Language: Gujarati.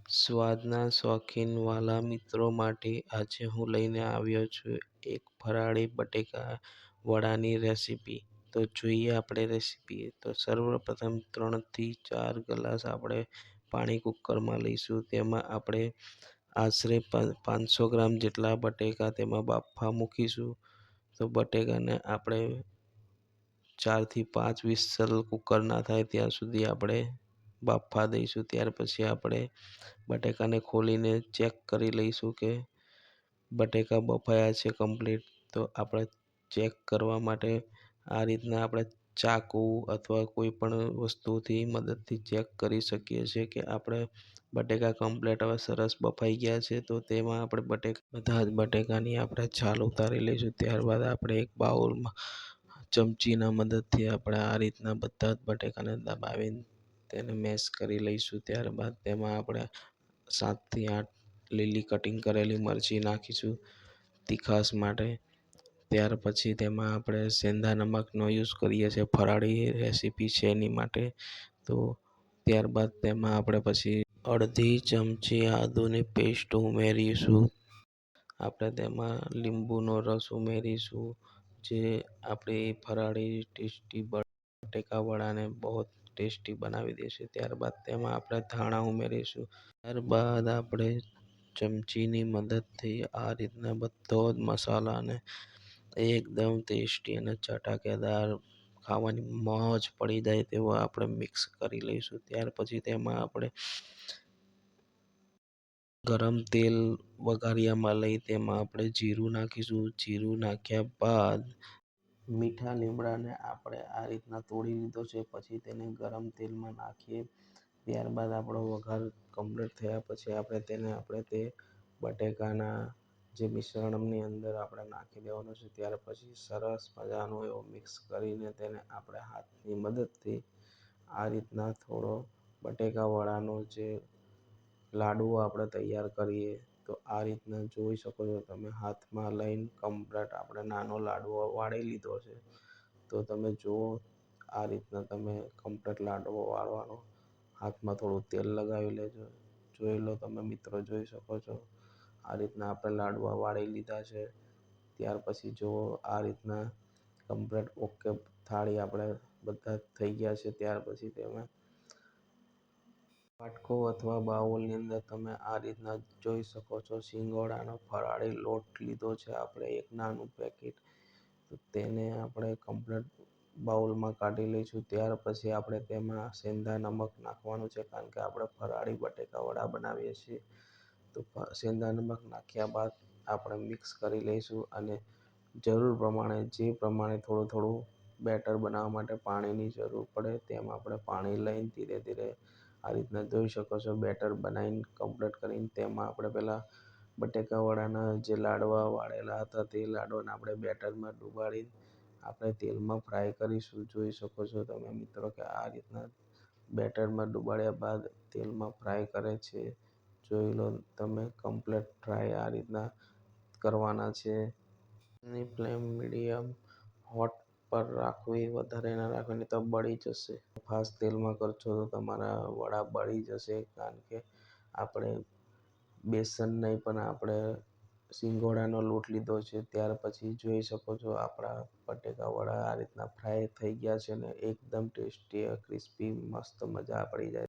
સ્વાદના શોખીન વાલા મિત્રો માટે આજે હું લઈને આવ્યો છું એક ફરાળી બટેકા વડાની રેસીપી. તો જોઈએ આપણે રેસીપી. તો સર્વપ્રથમ 3 થી 4 ગ્લાસ આપણે પાણી કુકરમાં લઈશું. તેમાં આપણે આશરે 500 ગ્રામ જેટલા બટેકા તેમાં બાફવા મૂકીશું. તો બટેકાને આપણે 4 થી 5 વિસલ કુકર ના થાય ત્યાં સુધી આપણે બાફવા દઈશું. ત્યાર પછી આપણે બટેકાને ખોલીને ચેક કરી લઈશું કે બટેકા બફાયા છે કમ્પ્લીટ. તો આપણે ચેક કરવા માટે આ રીતના આપણે ચાકુ અથવા કોઈ પણ વસ્તુથી મદદથી ચેક કરી શકીએ છીએ કે આપણે બટેકા કમ્પ્લીટ હવે સરસ બફાઈ ગયા છે. તો તેમાં આપણે બધા જ બટેકાની આપણે છાલ ઉતારી લઈશું. ત્યારબાદ આપણે એક બાઉલમાં ચમચીના મદદથી આપણે આ રીતના બધા જ બટેકાને દબાવીને તેને મેશ કરી લઈશું. ત્યારબાદ તેમાં આપણે 7 થી 8 લીલી કટિંગ કરેલી મરચી નાખીશું તીખાશ માટે. ત્યાર પછી તેમાં આપણે સેંધા નમકનો યુઝ કરીએ છીએ, ફરાળી રેસીપી છે એની માટે. તો ત્યારબાદ તેમાં આપણે પછી અડધી ચમચી આદુની પેસ્ટ ઉમેરીશું. આપણે તેમાં લીંબુનો રસ ઉમેરીશું, જે આપણી ફરાળી ટેસ્ટી બટેકા વડાને બહુ ટેસ્ટી બનાવી દેશે. ત્યારબાદ તેમાં આપણે ધાણા ઉમેરીશું. ત્યારબાદ આપણે ચમચીની મદદથી આ રીતના બધો જ મસાલાને એકદમ ટેસ્ટી અને ચટાકેદાર ખાવાની મોજ પડી જાય તેવો આપણે મિક્સ કરી લઈશું. ત્યાર પછી તેમાં આપણે ગરમ તેલ વઘારિયામાં લઈ તેમાં આપણે જીરું નાખીશું. જીરું નાખ્યા બાદ મીઠા લીમડાને આપણે આ રીતના તોડી લીધો છે, પછી તેને ગરમ તેલમાં નાખીએ. ત્યારબાદ આપણો વઘાર કમ્પ્લીટ થયા પછી આપણે તે બટેકાના જે મિશ્રણની અંદર આપણે નાખી દેવાનું છે. ત્યાર પછી સરસ મજાનું એવું મિક્સ કરીને તેને આપણે હાથની મદદથી આ રીતના થોડો બટેકા વડાનો જે લાડવો આપણે તૈયાર કરીએ. તો આ રીતના જોઈ શકો છો તમે, હાથમાં લઈને કમ્પ્લીટ આપણે નાનો લાડવો વાળી લીધો છે. તો તમે જુઓ આ રીતના તમે કમ્પ્લીટ લાડવો વાળવાનો. હાથમાં થોડું તેલ લગાવી લેજો. જોઈ લો તમે મિત્રો, જોઈ શકો છો આ રીતના આપણે લાડવા વાળી લીધા છે. ત્યાર પછી જુઓ આ રીતના કમ્પ્લીટ ઓકે થાળી આપણે બધા થઈ ગયા છે. ત્યાર પછી તેમાં વાટકો અથવા બાઉલની અંદર તમે આ રીતના જોઈ શકો છો સિંગોડાનો ફરાળી લોટ લીધો છે આપણે એક નાનું પેકેટ. તો તેને આપણે કમ્પ્લીટ બાઉલમાં કાઢી લઈશું. ત્યાર પછી આપણે તેમાં સેંધા નમક નાખવાનું છે, કારણ કે આપણે ફરાળી બટેકા વડા બનાવીએ છીએ. તો સેંધા નમક નાખ્યા બાદ આપણે મિક્સ કરી લઈશું અને જરૂર પ્રમાણે જે પ્રમાણે થોડું થોડું બેટર બનાવવા માટે પાણીની જરૂર પડે તેમ આપણે પાણી લઈને ધીરે ધીરે આ રીતના જોઈ શકો છો બેટર બનાવીને કમ્પ્લીટ કરીને તેમાં આપણે પહેલાં બટેકા વડાના જે લાડવા વાળેલા હતા તે લાડવાને આપણે બેટરમાં ડુબાડી આપણે તેલમાં ફ્રાય કરીશું. જોઈ શકો છો તમે મિત્રો કે આ રીતના બેટરમાં ડુબાડ્યા બાદ તેલમાં ફ્રાય કરે છે. જોઈ લો તમે કમ્પ્લીટ ફ્રાય આ રીતના કરવાના છે. ની ફ્લેમ મીડિયમ હોટ પર રાખવી, વધારે ના રાખવી નહીં તો બળી જશે. ફાસ્ટ તેલમાં કરશો તો તમારા વડા બળી જશે, કારણ કે આપણે બેસન નહીં પણ આપણે સિંગોડાનો લોટ લીધો છે. ત્યાર પછી જોઈ શકો છો આપણા બટેકા વડા આ રીતના ફ્રાય થઈ ગયા છે ને એકદમ ટેસ્ટી ક્રિસ્પી મસ્ત મજા પડી જાય.